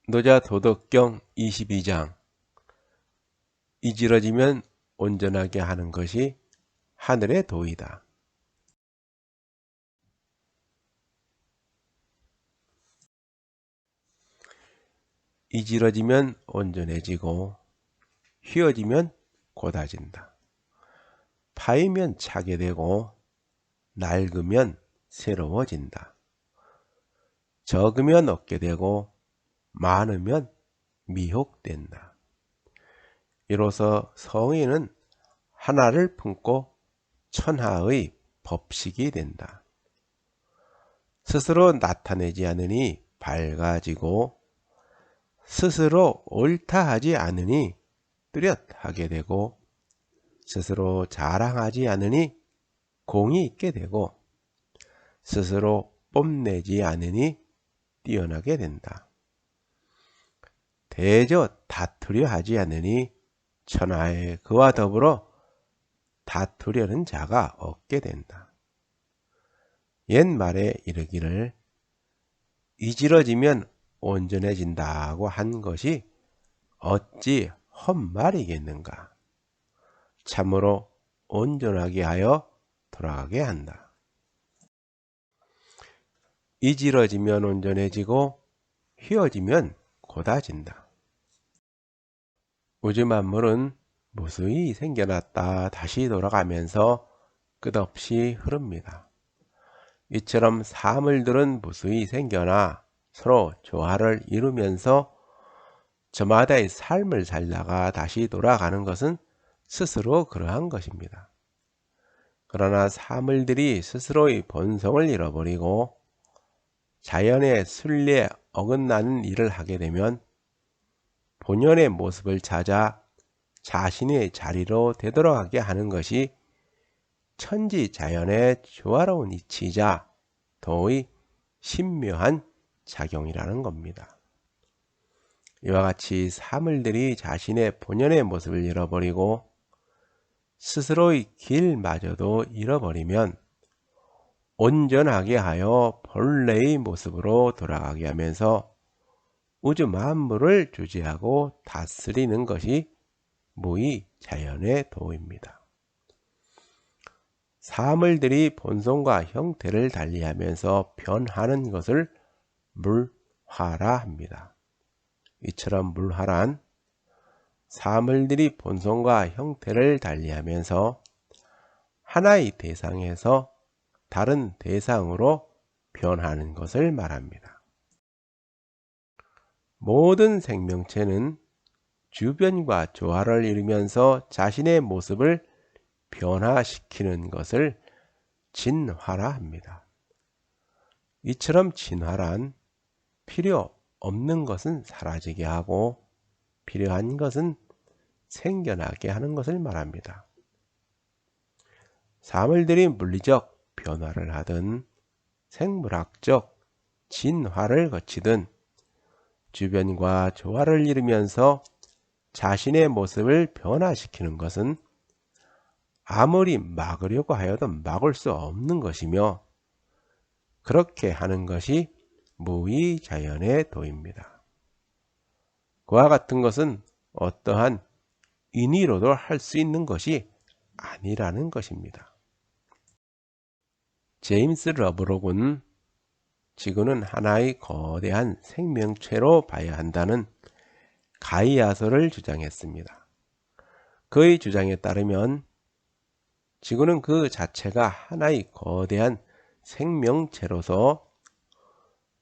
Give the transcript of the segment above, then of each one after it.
노자도덕경 22장 이지러지면 온전하게 하는 것이 하늘의 도이다. 이지러지면 온전해지고 휘어지면 곧아진다. 파이면 차게 되고 낡으면 새로워진다. 적으면 얻게 되고 많으면 미혹된다. 이로써 성인은 하나를 품고 천하의 법식이 된다. 스스로 나타내지 않으니 밝아지고 스스로 옳다 하지 않으니 뚜렷하게 되고 스스로 자랑하지 않으니 공이 있게 되고 스스로 뽐내지 않으니 뛰어나게 된다. 대저 다투려 하지 않으니 천하에 그와 더불어 다투려는 자가 없게 된다. 옛말에 이르기를 이지러지면 온전해진다고 한 것이 어찌 헛말이겠는가. 참으로 온전하게 하여 돌아가게 한다. 이지러지면 온전해지고 휘어지면 곧아진다. 우주 만물은 무수히 생겨났다 다시 돌아가면서 끝없이 흐릅니다. 이처럼 사물들은 무수히 생겨나 서로 조화를 이루면서 저마다의 삶을 살다가 다시 돌아가는 것은 스스로 그러한 것입니다. 그러나 사물들이 스스로의 본성을 잃어버리고 자연의 순리에 어긋나는 일을 하게 되면 본연의 모습을 찾아 자신의 자리로 되돌아가게 하는 것이 천지자연의 조화로운 이치이자 도의 신묘한 작용이라는 겁니다. 이와 같이 사물들이 자신의 본연의 모습을 잃어버리고 스스로의 길마저도 잃어버리면 온전하게 하여 본래의 모습으로 돌아가게 하면서 우주 만물을 주재하고 다스리는 것이 무의 자연의 도입니다. 사물들이 본성과 형태를 달리하면서 변하는 것을 물화라 합니다. 이처럼 물화란 사물들이 본성과 형태를 달리하면서 하나의 대상에서 다른 대상으로 변하는 것을 말합니다. 모든 생명체는 주변과 조화를 이루면서 자신의 모습을 변화시키는 것을 진화라 합니다. 이처럼 진화란 필요 없는 것은 사라지게 하고 필요한 것은 생겨나게 하는 것을 말합니다. 사물들이 물리적 변화를 하든 생물학적 진화를 거치든 주변과 조화를 이루면서 자신의 모습을 변화시키는 것은 아무리 막으려고 하여도 막을 수 없는 것이며 그렇게 하는 것이 무의 자연의 도입니다. 그와 같은 것은 어떠한 인위로도 할 수 있는 것이 아니라는 것입니다. 제임스 러브록은 지구는 하나의 거대한 생명체로 봐야 한다는 가이아서를 주장했습니다. 그의 주장에 따르면 지구는 그 자체가 하나의 거대한 생명체로서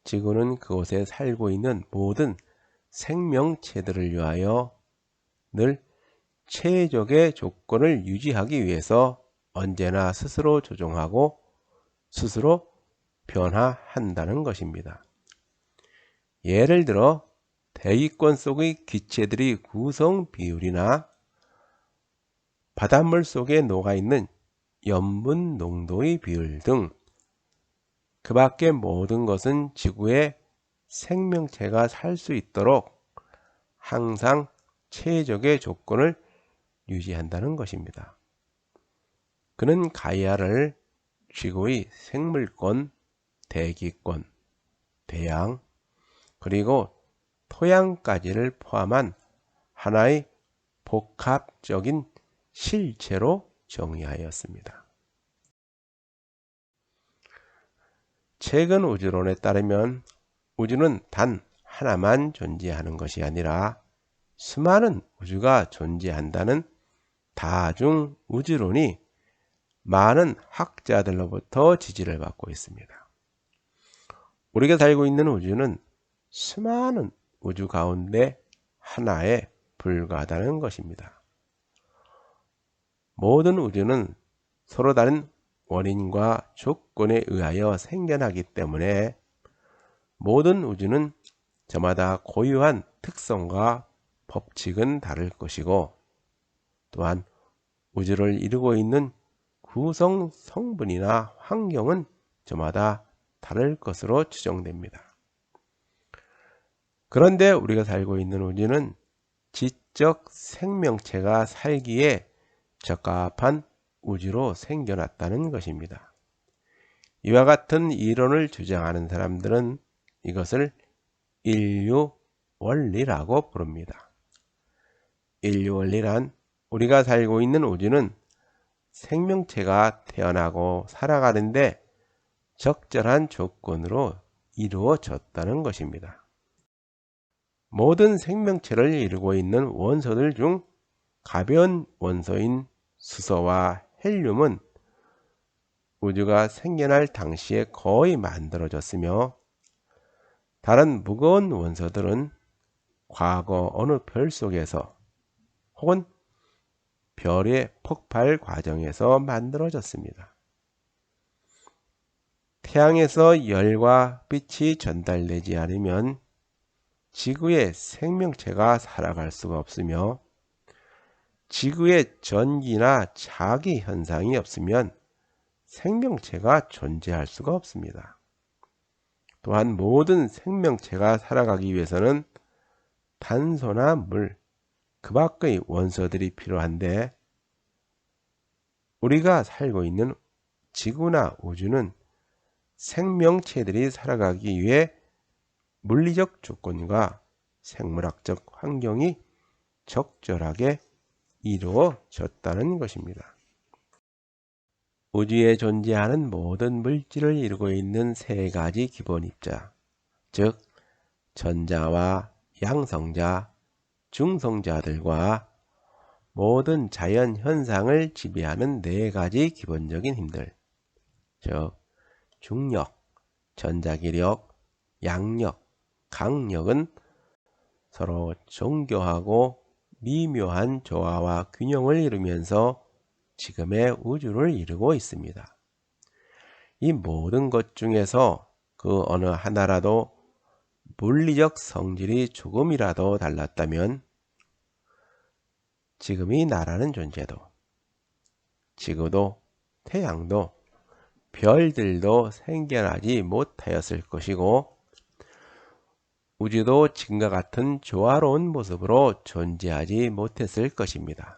지구는 그곳에 살고 있는 모든 생명체들을 위하여 늘 최적의 조건을 유지하기 위해서 언제나 스스로 조종하고 스스로 변화한다는 것입니다. 예를 들어 대기권 속의 기체들의 구성 비율이나 바닷물 속에 녹아있는 염분 농도의 비율 등 그 밖의 모든 것은 지구에 생명체가 살 수 있도록 항상 최적의 조건을 유지한다는 것입니다. 그는 가이아를 지구의 생물권, 대기권, 대양, 그리고 토양까지를 포함한 하나의 복합적인 실체로 정의하였습니다. 최근 우주론에 따르면 우주는 단 하나만 존재하는 것이 아니라 수많은 우주가 존재한다는 다중 우주론이 많은 학자들로부터 지지를 받고 있습니다. 우리가 살고 있는 우주는 수많은 우주 가운데 하나에 불과하다는 것입니다. 모든 우주는 서로 다른 원인과 조건에 의하여 생겨나기 때문에 모든 우주는 저마다 고유한 특성과 법칙은 다를 것이고, 또한 우주를 이루고 있는 구성 성분이나 환경은 저마다 다를 것으로 추정됩니다. 그런데 우리가 살고 있는 우주는 지적 생명체가 살기에 적합한 우주로 생겨났다는 것입니다. 이와 같은 이론을 주장하는 사람들은 이것을 인류 원리라고 부릅니다. 인류 원리란 우리가 살고 있는 우주는 생명체가 태어나고 살아가는데 적절한 조건으로 이루어졌다는 것입니다. 모든 생명체를 이루고 있는 원소들 중 가벼운 원소인 수소와 헬륨은 우주가 생겨날 당시에 거의 만들어졌으며, 다른 무거운 원소들은 과거 어느 별 속에서 혹은 별의 폭발 과정에서 만들어졌습니다. 태양에서 열과 빛이 전달되지 않으면 지구의 생명체가 살아갈 수가 없으며, 지구의 전기나 자기 현상이 없으면 생명체가 존재할 수가 없습니다. 또한 모든 생명체가 살아가기 위해서는 탄소나 물, 그 밖의 원소들이 필요한데, 우리가 살고 있는 지구나 우주는 생명체들이 살아가기 위해 물리적 조건과 생물학적 환경이 적절하게 이루어졌다는 것입니다. 우주에 존재하는 모든 물질을 이루고 있는 세 가지 기본 입자, 즉 전자와 양성자, 중성자들과 모든 자연 현상을 지배하는 네 가지 기본적인 힘들, 즉 중력, 전자기력, 양력, 강력은 서로 정교하고 미묘한 조화와 균형을 이루면서 지금의 우주를 이루고 있습니다. 이 모든 것 중에서 그 어느 하나라도 물리적 성질이 조금이라도 달랐다면 지금이 나라는 존재도, 지구도, 태양도, 별들도 생겨나지 못하였을 것이고, 우주도 지금과 같은 조화로운 모습으로 존재하지 못했을 것입니다.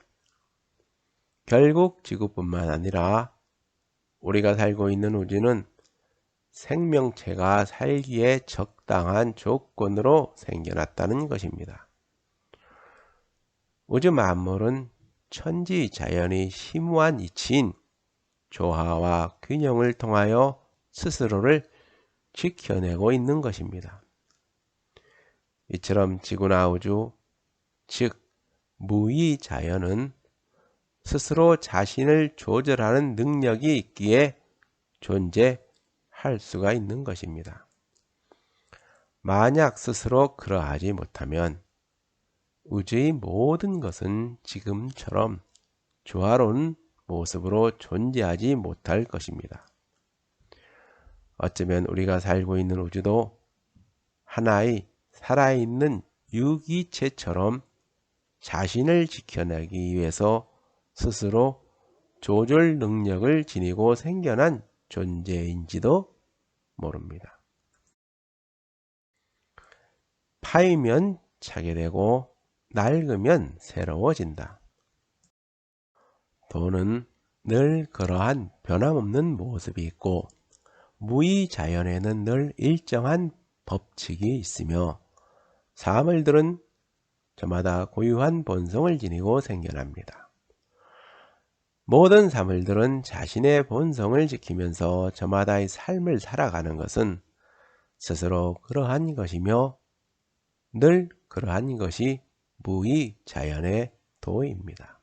결국 지구뿐만 아니라 우리가 살고 있는 우주는 생명체가 살기에 적당한 조건으로 생겨났다는 것입니다. 우주 만물은 천지 자연의 심오한 이치인 조화와 균형을 통하여 스스로를 지켜내고 있는 것입니다. 이처럼 지구나 우주, 즉 무의 자연은 스스로 자신을 조절하는 능력이 있기에 존재할 수가 있는 것입니다. 만약 스스로 그러하지 못하면 우주의 모든 것은 지금처럼 조화로운 모습으로 존재하지 못할 것입니다. 어쩌면 우리가 살고 있는 우주도 하나의 살아있는 유기체처럼 자신을 지켜내기 위해서 스스로 조절 능력을 지니고 생겨난 존재인지도 모릅니다. 파이면 차게 되고 낡으면 새로워진다. 돈은 늘 그러한 변함없는 모습이 있고, 무의 자연에는 늘 일정한 법칙이 있으며 사물들은 저마다 고유한 본성을 지니고 생겨납니다. 모든 사물들은 자신의 본성을 지키면서 저마다의 삶을 살아가는 것은 스스로 그러한 것이며 늘 그러한 것이 무의자연의 도입니다.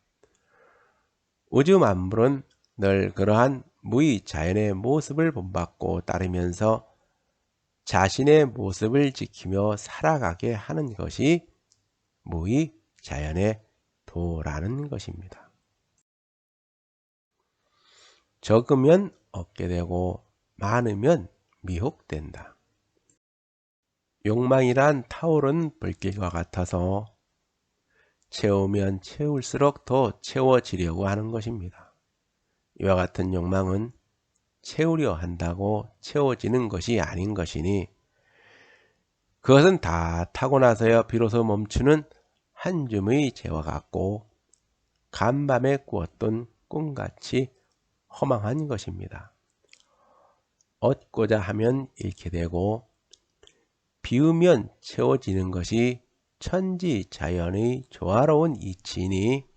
우주 만물은 늘 그러한 무의자연의 모습을 본받고 따르면서 자신의 모습을 지키며 살아가게 하는 것이 무의자연의 도라는 것입니다. 적으면 얻게 되고 많으면 미혹된다. 욕망이란 타오른 불길과 같아서 채우면 채울수록 더 채워지려고 하는 것입니다. 이와 같은 욕망은 채우려 한다고 채워지는 것이 아닌 것이니 그것은 다 타고 나서야 비로소 멈추는 한 줌의 재와 같고 간밤에 꾸었던 꿈같이 허망한 것입니다. 얻고자 하면 잃게 되고 비우면 채워지는 것이 천지자연의 조화로운 이치이니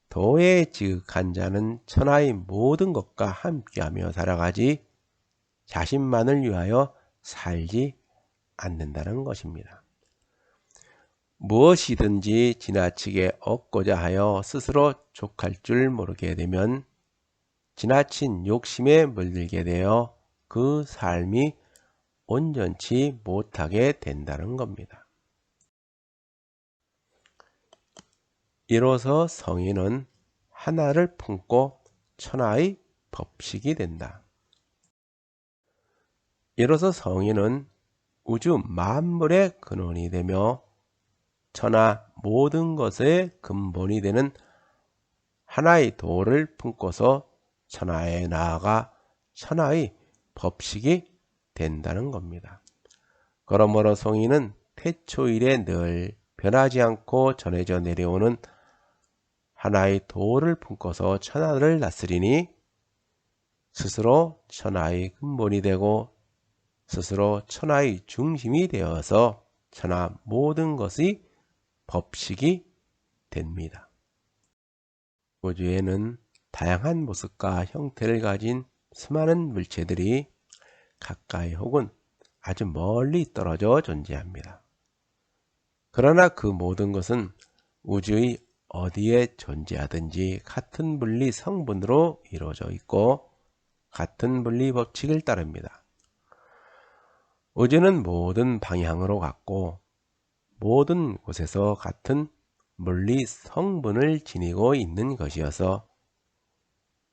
도에 지극한 자는 천하의 모든 것과 함께하며 살아가지 자신만을 위하여 살지 않는다는 것입니다. 무엇이든지 지나치게 얻고자 하여 스스로 족할 줄 모르게 되면 지나친 욕심에 물들게 되어 그 삶이 온전치 못하게 된다는 겁니다. 이로써 성인은 하나를 품고 천하의 법식이 된다. 이로써 성인은 우주 만물의 근원이 되며 천하 모든 것의 근본이 되는 하나의 도를 품고서 천하에 나아가 천하의 법식이 된다는 겁니다. 그러므로 성인은 태초 이래 늘 변하지 않고 전해져 내려오는 하나의 도를 품고서 천하를 다스리니 스스로 천하의 근본이 되고 스스로 천하의 중심이 되어서 천하 모든 것의 법식이 됩니다. 우주에는 다양한 모습과 형태를 가진 수많은 물체들이 가까이 혹은 아주 멀리 떨어져 존재합니다. 그러나 그 모든 것은 우주의 어디에 존재하든지 같은 물리 성분으로 이루어져 있고 같은 물리 법칙을 따릅니다. 우주는 모든 방향으로 같고 모든 곳에서 같은 물리 성분을 지니고 있는 것이어서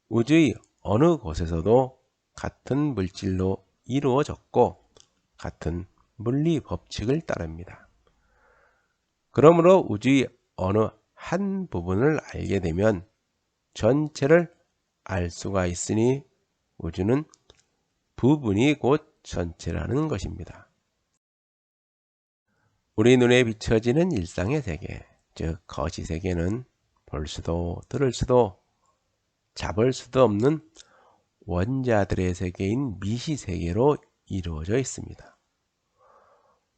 우주의 어느 곳에서도 같은 물질로 이루어졌고 같은 물리 법칙을 따릅니다. 그러므로 우주의 어느 한 부분을 알게 되면 전체를 알 수가 있으니 우주는 부분이 곧 전체라는 것입니다. 우리 눈에 비춰지는 일상의 세계, 즉 거시세계는 볼 수도 들을 수도 잡을 수도 없는 원자들의 세계인 미시세계로 이루어져 있습니다.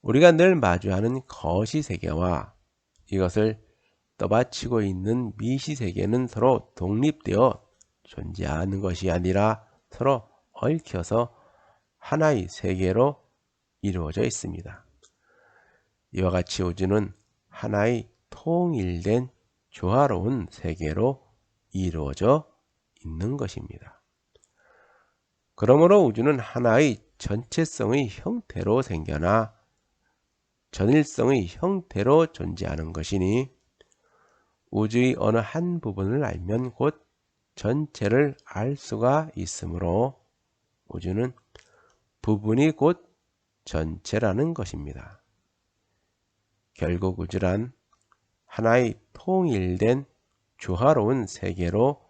우리가 늘 마주하는 거시세계와 이것을 떠받치고 있는 미시세계는 서로 독립되어 존재하는 것이 아니라 서로 얽혀서 하나의 세계로 이루어져 있습니다. 이와 같이 우주는 하나의 통일된 조화로운 세계로 이루어져 있는 것입니다. 그러므로 우주는 하나의 전체성의 형태로 생겨나 전일성의 형태로 존재하는 것이니 우주의 어느 한 부분을 알면 곧 전체를 알 수가 있으므로 우주는 부분이 곧 전체라는 것입니다. 결국 우주란 하나의 통일된 조화로운 세계로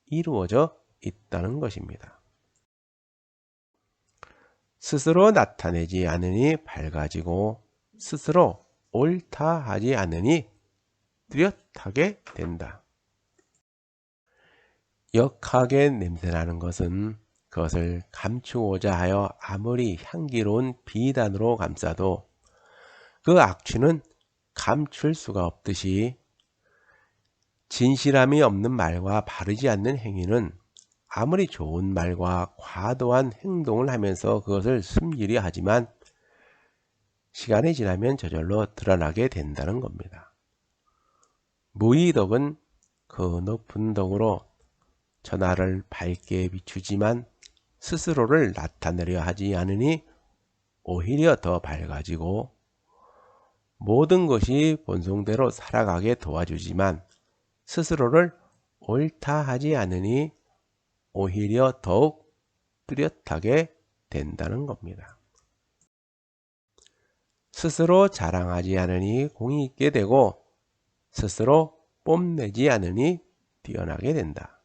이루어져 있다는 것입니다. 스스로 나타내지 않으니 밝아지고 스스로 옳다 하지 않으니 뚜렷하게 된다. 역하게 냄새나는 것은 그것을 감추고자 하여 아무리 향기로운 비단으로 감싸도 그 악취는 감출 수가 없듯이 진실함이 없는 말과 바르지 않는 행위는 아무리 좋은 말과 과도한 행동을 하면서 그것을 숨기려 하지만 시간이 지나면 저절로 드러나게 된다는 겁니다. 무의덕은 그 높은 덕으로 천하를 밝게 비추지만 스스로를 나타내려 하지 않으니 오히려 더 밝아지고, 모든 것이 본성대로 살아가게 도와주지만 스스로를 옳다 하지 않으니 오히려 더욱 뚜렷하게 된다는 겁니다. 스스로 자랑하지 않으니 공이 있게 되고 스스로 뽐내지 않으니 뛰어나게 된다.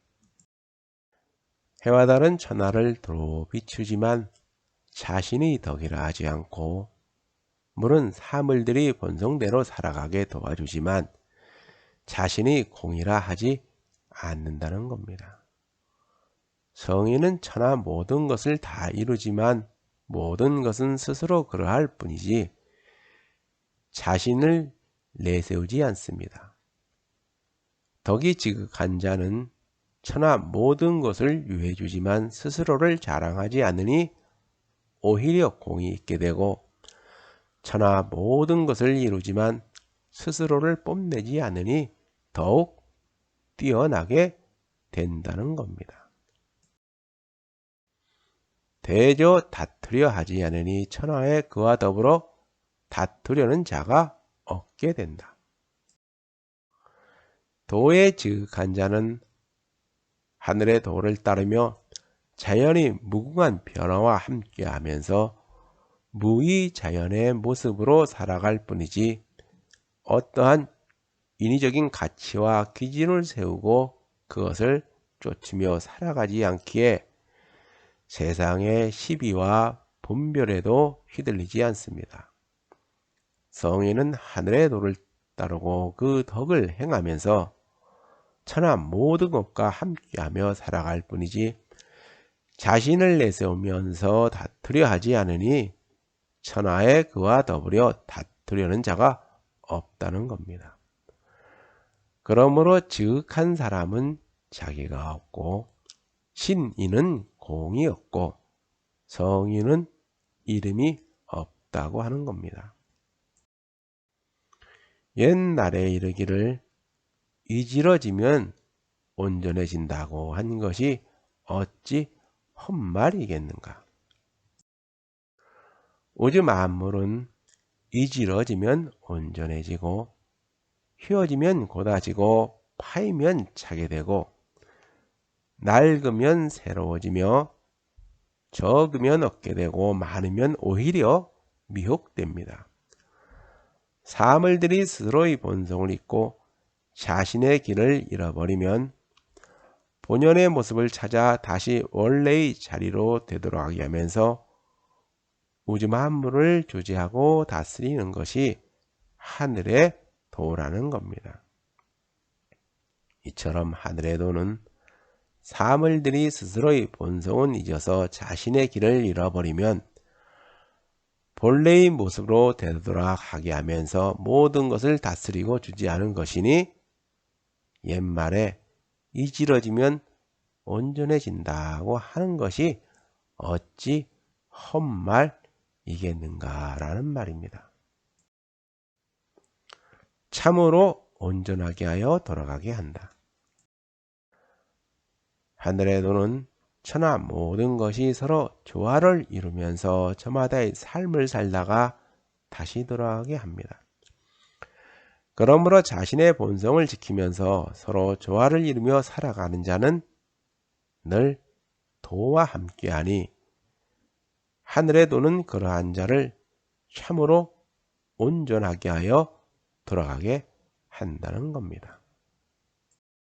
해와 달은 천하를 도로 비추지만 자신이 덕이라 하지 않고, 물은 사물들이 본성대로 살아가게 도와주지만 자신이 공이라 하지 않는다는 겁니다. 성인은 천하 모든 것을 다 이루지만 모든 것은 스스로 그러할 뿐이지 자신을 내세우지 않습니다. 덕이 지극한 자는 천하 모든 것을 유해주지만 스스로를 자랑하지 않으니 오히려 공이 있게 되고, 천하 모든 것을 이루지만 스스로를 뽐내지 않으니 더욱 뛰어나게 된다는 겁니다. 대저 다투려 하지 않으니 천하에 그와 더불어 다투려는 자가 없게 된다. 도에 지극한 자는 하늘의 도를 따르며 자연이 무궁한 변화와 함께하면서 무의자연의 모습으로 살아갈 뿐이지 어떠한 인위적인 가치와 기준을 세우고 그것을 쫓으며 살아가지 않기에 세상의 시비와 분별에도 휘둘리지 않습니다. 성인은 하늘의 도를 따르고 그 덕을 행하면서 천하 모든 것과 함께하며 살아갈 뿐이지 자신을 내세우면서 다투려 하지 않으니 천하에 그와 더불어 다투려는 자가 없다는 겁니다. 그러므로 지극한 사람은 자기가 없고 신인은 공이 없고 성인은 이름이 없다고 하는 겁니다. 옛날에 이르기를 이지러지면 온전해진다고 한 것이 어찌 헛말이겠는가. 우주 만물은 이지러지면 온전해지고 휘어지면 곧아지고 파이면 차게 되고 낡으면 새로워지며 적으면 얻게 되고 많으면 오히려 미혹됩니다. 사물들이 스스로의 본성을 잊고 자신의 길을 잃어버리면 본연의 모습을 찾아 다시 원래의 자리로 되돌아가게 하면서 우주 만물을 주재하고 다스리는 것이 하늘의 도라는 겁니다. 이처럼 하늘의 도는 사물들이 스스로의 본성은 잊어서 자신의 길을 잃어버리면 본래의 모습으로 되돌아가게 하면서 모든 것을 다스리고 주재하는 것이니 옛말에 이지러지면 온전해진다고 하는 것이 어찌 헛말이겠는가라는 말입니다. 참으로 온전하게 하여 돌아가게 한다. 하늘의 도는 천하 모든 것이 서로 조화를 이루면서 저마다의 삶을 살다가 다시 돌아가게 합니다. 그러므로 자신의 본성을 지키면서 서로 조화를 이루며 살아가는 자는 늘 도와 함께하니 하늘의 도는 그러한 자를 참으로 온전하게 하여 돌아가게 한다는 겁니다.